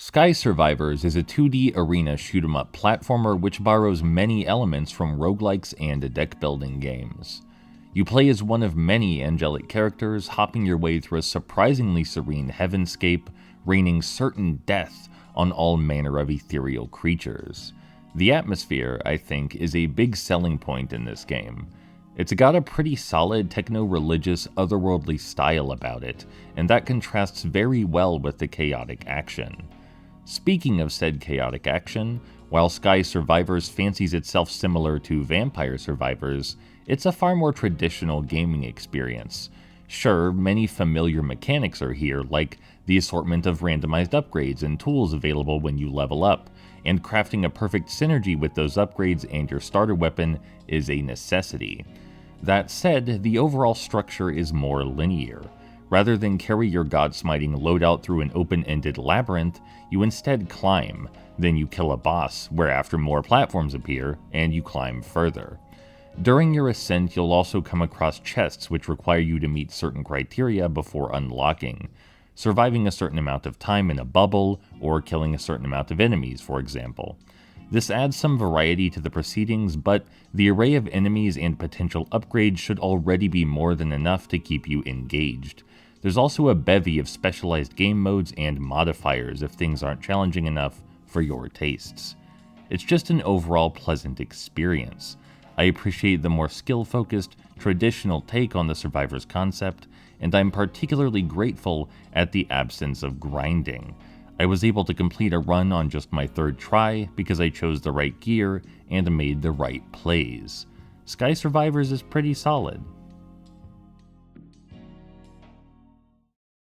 Sky Survivors is a 2D arena shoot-'em-up platformer which borrows many elements from roguelikes and deck-building games. You play as one of many angelic characters, hopping your way through a surprisingly serene heavenscape, raining certain death on all manner of ethereal creatures. The atmosphere, I think, is a big selling point in this game. It's got a pretty solid techno-religious, otherworldly style about it, and that contrasts very well with the chaotic action. Speaking of said chaotic action, while Sky Survivors fancies itself similar to Vampire Survivors, it's a far more traditional gaming experience. Sure, many familiar mechanics are here, like the assortment of randomized upgrades and tools available when you level up, and crafting a perfect synergy with those upgrades and your starter weapon is a necessity. That said, the overall structure is more linear. Rather than carry your god-smiting loadout through an open-ended labyrinth, you instead climb, then you kill a boss, whereafter more platforms appear, and you climb further. During your ascent, you'll also come across chests which require you to meet certain criteria before unlocking, surviving a certain amount of time in a bubble, or killing a certain amount of enemies, for example. This adds some variety to the proceedings, but the array of enemies and potential upgrades should already be more than enough to keep you engaged. There's also a bevy of specialized game modes and modifiers if things aren't challenging enough for your tastes. It's just an overall pleasant experience. I appreciate the more skill-focused, traditional take on the Survivors concept, and I'm particularly grateful at the absence of grinding. I was able to complete a run on just my third try because I chose the right gear and made the right plays. Sky Survivors is pretty solid.